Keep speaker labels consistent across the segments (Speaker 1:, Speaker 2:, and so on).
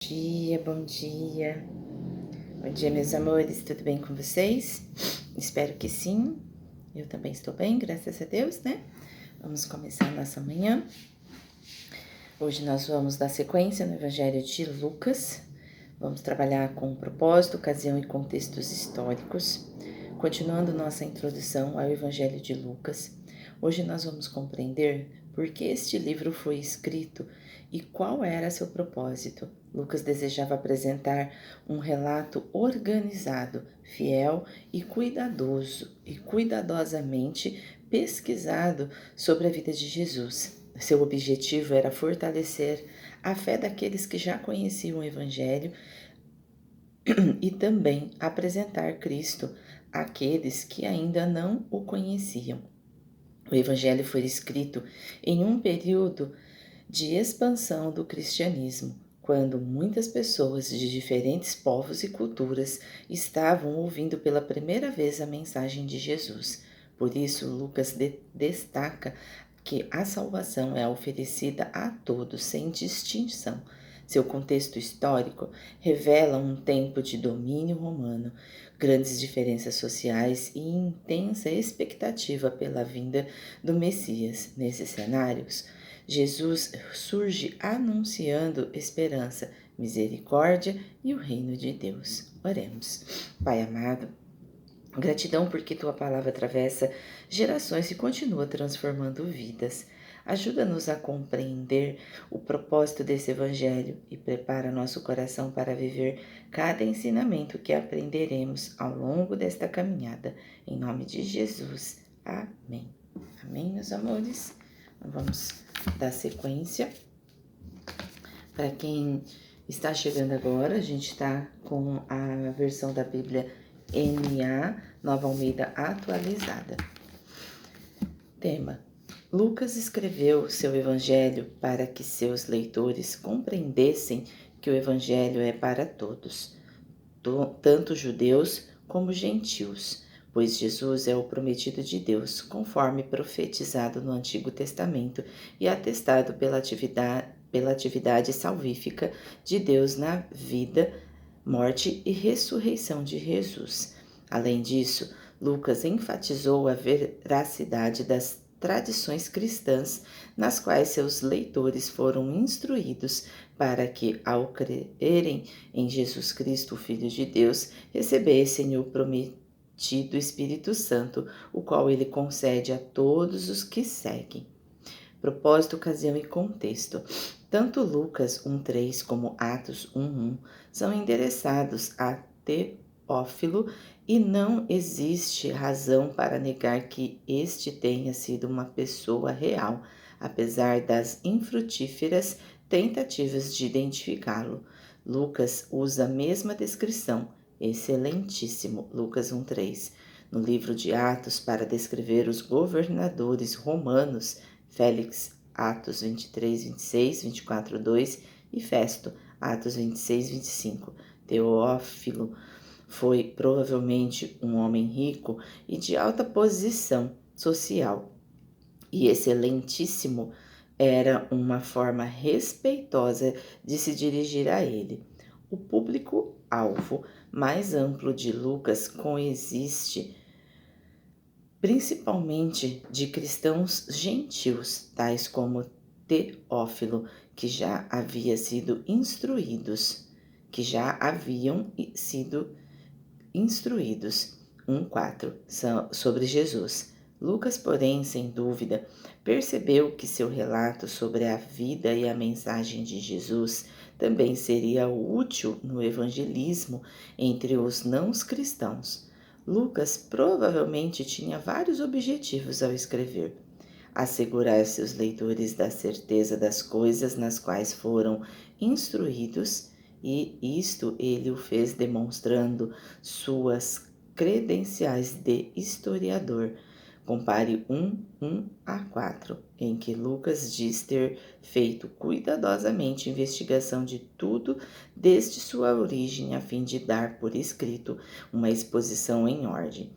Speaker 1: Bom dia. Bom dia, meus amores, tudo bem com vocês? Espero que sim. Eu também estou bem, graças a Deus, né? Vamos começar nossa manhã. Hoje nós vamos dar sequência no Evangelho de Lucas. Vamos trabalhar com propósito, ocasião e contextos históricos. Continuando nossa introdução ao Evangelho de Lucas, hoje nós vamos compreender por que este livro foi escrito e qual era seu propósito. Lucas desejava apresentar um relato organizado, fiel e cuidadosamente pesquisado sobre a vida de Jesus. Seu objetivo era fortalecer a fé daqueles que já conheciam o Evangelho e também apresentar Cristo àqueles que ainda não o conheciam. O Evangelho foi escrito em um período de expansão do cristianismo, quando muitas pessoas de diferentes povos e culturas estavam ouvindo pela primeira vez a mensagem de Jesus. Por isso, Lucas destaca que a salvação é oferecida a todos, sem distinção. Seu contexto histórico revela um tempo de domínio romano, grandes diferenças sociais e intensa expectativa pela vinda do Messias. Nesses cenários, Jesus surge anunciando esperança, misericórdia e o reino de Deus. Oremos. Pai amado, gratidão porque tua palavra atravessa gerações e continua transformando vidas. Ajuda-nos a compreender o propósito desse evangelho e prepara nosso coração para viver cada ensinamento que aprenderemos ao longo desta caminhada. Em nome de Jesus. Amém. Amém, meus amores? Vamos dar sequência. Para quem está chegando agora, a gente está com a versão da Bíblia NA, Nova Almeida atualizada. Tema: Lucas escreveu seu evangelho para que seus leitores compreendessem que o evangelho é para todos, tanto judeus como gentios, pois Jesus é o prometido de Deus, conforme profetizado no Antigo Testamento e atestado pela atividade salvífica de Deus na vida, morte e ressurreição de Jesus. Além disso, Lucas enfatizou a veracidade das tradições cristãs nas quais seus leitores foram instruídos para que, ao crerem em Jesus Cristo, o Filho de Deus, recebessem o prometido Espírito Santo, o qual ele concede a todos os que seguem. Propósito, ocasião e contexto. Tanto Lucas 1:3 como Atos 1:1 são endereçados a Teófilo e não existe razão para negar que este tenha sido uma pessoa real, apesar das infrutíferas tentativas de identificá-lo. Lucas usa a mesma descrição, excelentíssimo, Lucas 1:3, no livro de Atos para descrever os governadores romanos, Félix, Atos 23, 26, 24, 2 e Festo, Atos 26, 25. Teófilo foi provavelmente um homem rico e de alta posição social, e excelentíssimo era uma forma respeitosa de se dirigir a ele. O público-alvo mais amplo de Lucas consiste principalmente de cristãos gentios, tais como Teófilo, que já haviam sido instruídos 1:4 sobre Jesus. Lucas, porém, sem dúvida, percebeu que seu relato sobre a vida e a mensagem de Jesus também seria útil no evangelismo entre os não-cristãos. Lucas provavelmente tinha vários objetivos ao escrever: assegurar seus leitores da certeza das coisas nas quais foram instruídos, e isto ele o fez demonstrando suas credenciais de historiador. Compare 1:1-4, em que Lucas diz ter feito cuidadosamente investigação de tudo desde sua origem, a fim de dar por escrito uma exposição em ordem.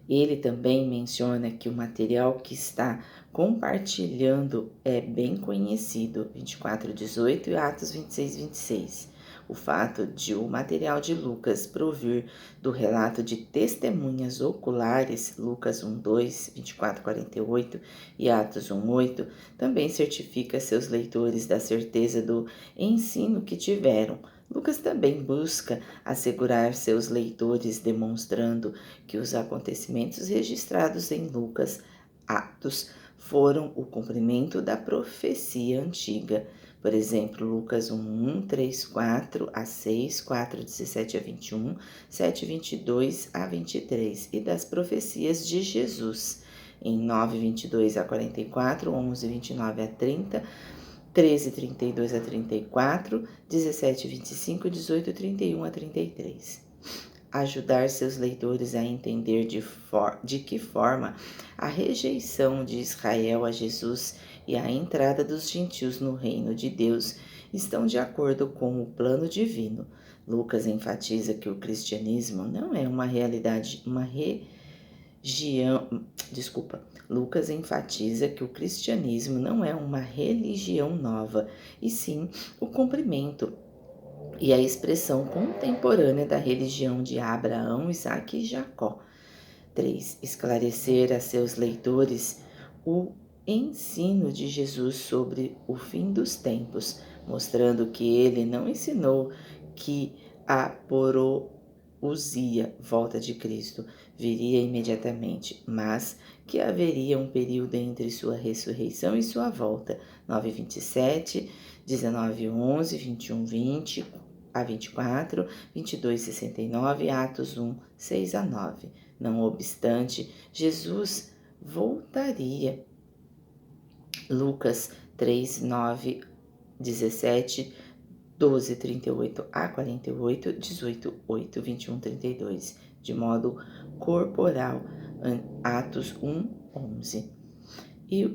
Speaker 1: Ele também menciona que o material que está compartilhando é bem conhecido, 24:18 e Atos 26:26. O fato de o material de Lucas provir do relato de testemunhas oculares, Lucas 1:2, 24:48 e Atos 1:8, também certifica seus leitores da certeza do ensino que tiveram. Lucas também busca assegurar seus leitores, demonstrando que os acontecimentos registrados em Lucas, Atos, foram o cumprimento da profecia antiga. Por exemplo, Lucas 1:1, 3:4 a 6, 4:17 a 21, 7:22 a 23, e das profecias de Jesus, em 9:22 a 44, 11:29 a 30, 13:32 a 34, 17:25, 18:31 a 33. Ajudar seus leitores a entender de que forma a rejeição de Israel a Jesus e a entrada dos gentios no reino de Deus estão de acordo com o plano divino. Lucas enfatiza que o cristianismo não é uma realidade, Lucas enfatiza que o cristianismo não é uma religião nova, e sim o cumprimento e a expressão contemporânea da religião de Abraão, Isaque e Jacó. 3. Esclarecer a seus leitores o ensino de Jesus sobre o fim dos tempos, mostrando que ele não ensinou que a parousia, volta de Cristo, viria imediatamente, mas que haveria um período entre sua ressurreição e sua volta. 9:27, 19:11, 21:20 a 24, 22:69, Atos 1, 6 a 9. Não obstante, Jesus voltaria. Lucas 3, 9, 17, 12:38 a 48, 18:8, 21:32, de modo corporal, Atos 1, 11. E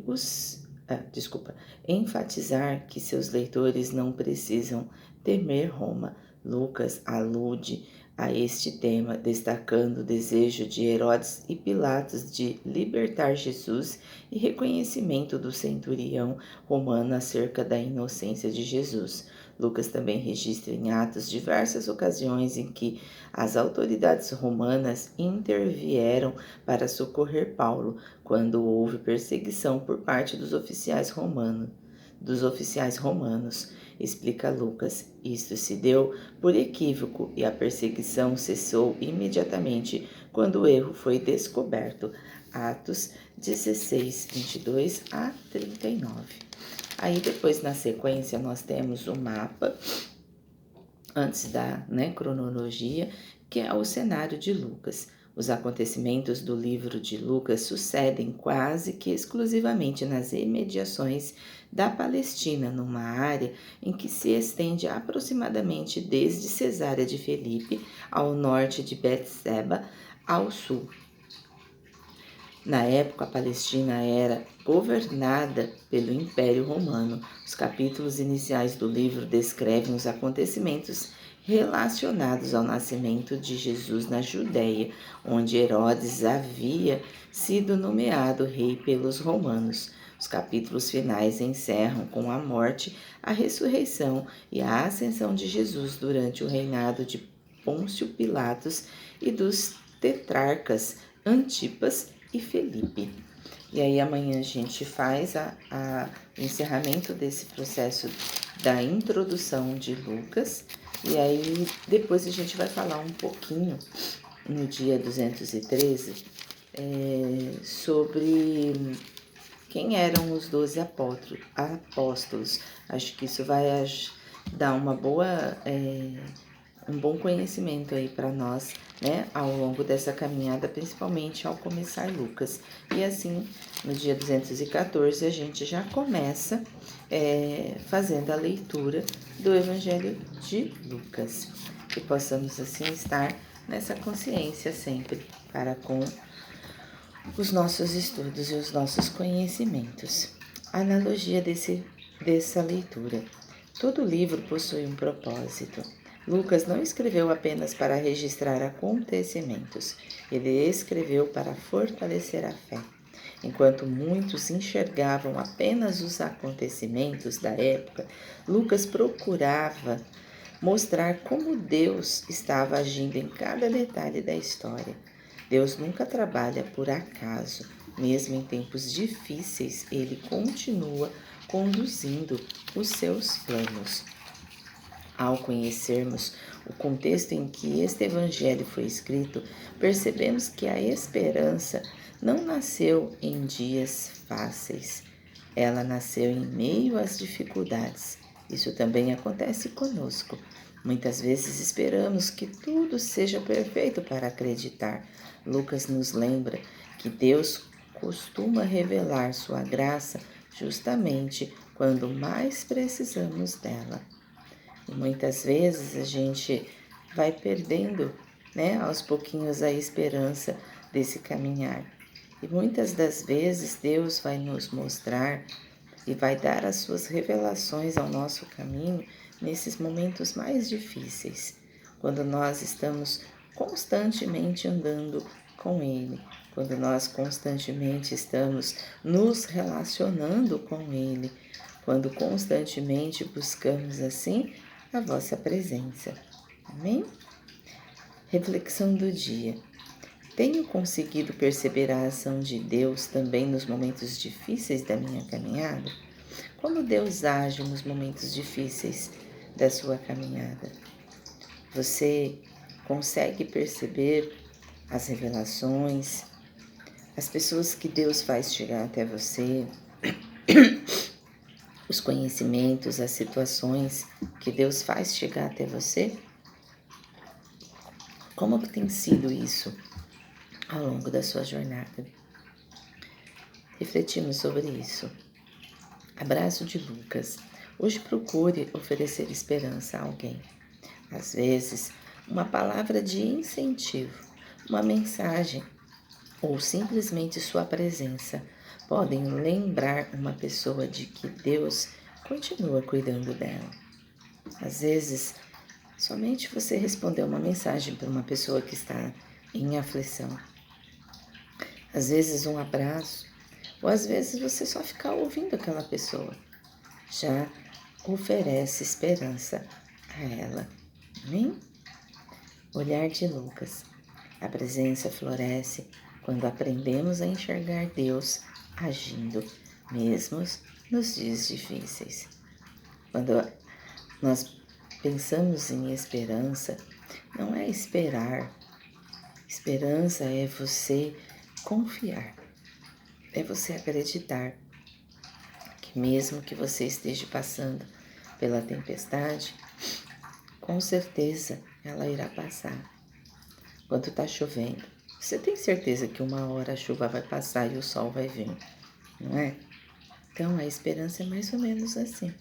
Speaker 1: enfatizar que seus leitores não precisam temer Roma. Lucas alude a este tema, destacando o desejo de Herodes e Pilatos de libertar Jesus e reconhecimento do centurião romano acerca da inocência de Jesus. Lucas também registra em Atos diversas ocasiões em que as autoridades romanas intervieram para socorrer Paulo, quando houve perseguição por parte dos oficiais romanos. Explica Lucas. Isto se deu por equívoco e a perseguição cessou imediatamente quando o erro foi descoberto. Atos 16, 22 a 39. Aí depois, na sequência, nós temos o mapa, antes da cronologia, que é o cenário de Lucas. Os acontecimentos do livro de Lucas sucedem quase que exclusivamente nas imediações da Palestina, numa área em que se estende aproximadamente desde Cesárea de Filipe, ao norte de Betseba, ao sul. Na época, a Palestina era governada pelo Império Romano. Os capítulos iniciais do livro descrevem os acontecimentos relacionados ao nascimento de Jesus na Judéia, onde Herodes havia sido nomeado rei pelos romanos. Os capítulos finais encerram com a morte, a ressurreição e a ascensão de Jesus durante o reinado de Pôncio Pilatos e dos tetrarcas Antipas e Felipe. E aí amanhã a gente faz o encerramento desse processo da introdução de Lucas. E aí depois a gente vai falar um pouquinho no dia 213 sobre quem eram os 12 apóstolos. Acho que isso vai dar uma um bom conhecimento aí para nós, ao longo dessa caminhada, principalmente ao começar Lucas. E assim, no dia 214, a gente já começa fazendo a leitura do Evangelho de Lucas. Que possamos assim estar nessa consciência sempre para com os nossos estudos e os nossos conhecimentos. Analogia dessa leitura. Todo livro possui um propósito. Lucas não escreveu apenas para registrar acontecimentos, ele escreveu para fortalecer a fé. Enquanto muitos enxergavam apenas os acontecimentos da época, Lucas procurava mostrar como Deus estava agindo em cada detalhe da história. Deus nunca trabalha por acaso. Mesmo em tempos difíceis, ele continua conduzindo os seus planos. Ao conhecermos o contexto em que este evangelho foi escrito, percebemos que a esperança não nasceu em dias fáceis. Ela nasceu em meio às dificuldades. Isso também acontece conosco. Muitas vezes esperamos que tudo seja perfeito para acreditar. Lucas nos lembra que Deus costuma revelar sua graça justamente quando mais precisamos dela. E muitas vezes a gente vai perdendo, aos pouquinhos a esperança desse caminhar. E muitas das vezes Deus vai nos mostrar e vai dar as suas revelações ao nosso caminho nesses momentos mais difíceis, quando nós estamos constantemente andando com Ele, quando nós constantemente estamos nos relacionando com Ele, quando constantemente buscamos assim a vossa presença. Amém? Reflexão do dia. Tenho conseguido perceber a ação de Deus também nos momentos difíceis da minha caminhada? Como Deus age nos momentos difíceis da sua caminhada? Você consegue perceber as revelações, as pessoas que Deus faz chegar até você, os conhecimentos, as situações que Deus faz chegar até você? Como que tem sido isso ao longo da sua jornada? Refletimos sobre isso. Abraço de Lucas. Hoje procure oferecer esperança a alguém. Às vezes, uma palavra de incentivo, uma mensagem ou simplesmente sua presença podem lembrar uma pessoa de que Deus continua cuidando dela. Às vezes, somente você responder uma mensagem para uma pessoa que está em aflição. Às vezes, um abraço, ou às vezes você só ficar ouvindo aquela pessoa já oferece esperança a ela. Amém? Olhar de Lucas. A presença floresce quando aprendemos a enxergar Deus agindo, mesmo nos dias difíceis. Quando nós pensamos em esperança, não é esperar. Esperança é você confiar, é você acreditar que mesmo que você esteja passando pela tempestade, com certeza ela irá passar. Quando está chovendo, você tem certeza que uma hora a chuva vai passar e o sol vai vir, não é? Então a esperança é mais ou menos assim.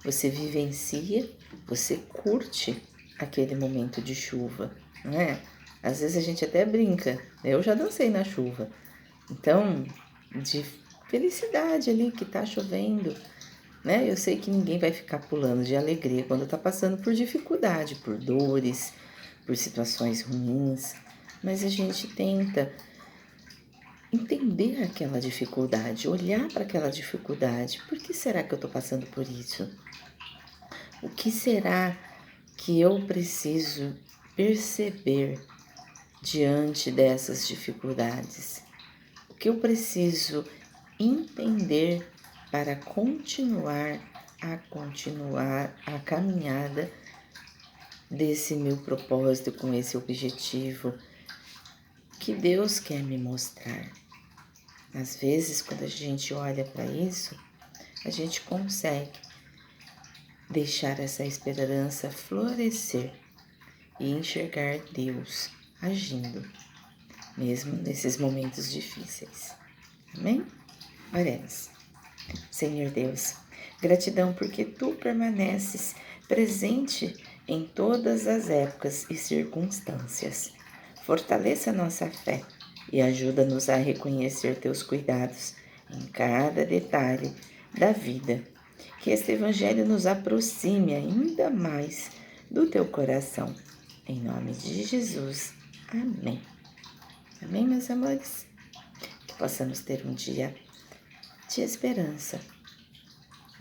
Speaker 1: Você vivencia, você curte aquele momento de chuva, não é? Às vezes a gente até brinca, eu já dancei na chuva. Então, de felicidade ali que tá chovendo, né? Eu sei que ninguém vai ficar pulando de alegria quando tá passando por dificuldade, por dores, por situações ruins, mas a gente tenta entender aquela dificuldade, olhar para aquela dificuldade. Por que será que eu tô passando por isso? O que será que eu preciso perceber diante dessas dificuldades? O que eu preciso entender para continuar a caminhada desse meu propósito, com esse objetivo que Deus quer me mostrar? Às vezes, quando a gente olha para isso, a gente consegue deixar essa esperança florescer e enxergar Deus agindo, mesmo nesses momentos difíceis. Amém? Oremos. Senhor Deus, gratidão porque Tu permaneces presente em todas as épocas e circunstâncias. Fortaleça nossa fé e ajuda-nos a reconhecer Teus cuidados em cada detalhe da vida. Que este Evangelho nos aproxime ainda mais do teu coração. Em nome de Jesus. Amém. Amém, meus amores? Que possamos ter um dia de esperança.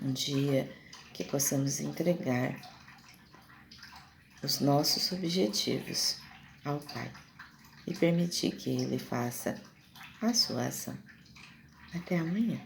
Speaker 1: Um dia que possamos entregar os nossos objetivos ao Pai e permitir que Ele faça a sua ação. Até amanhã.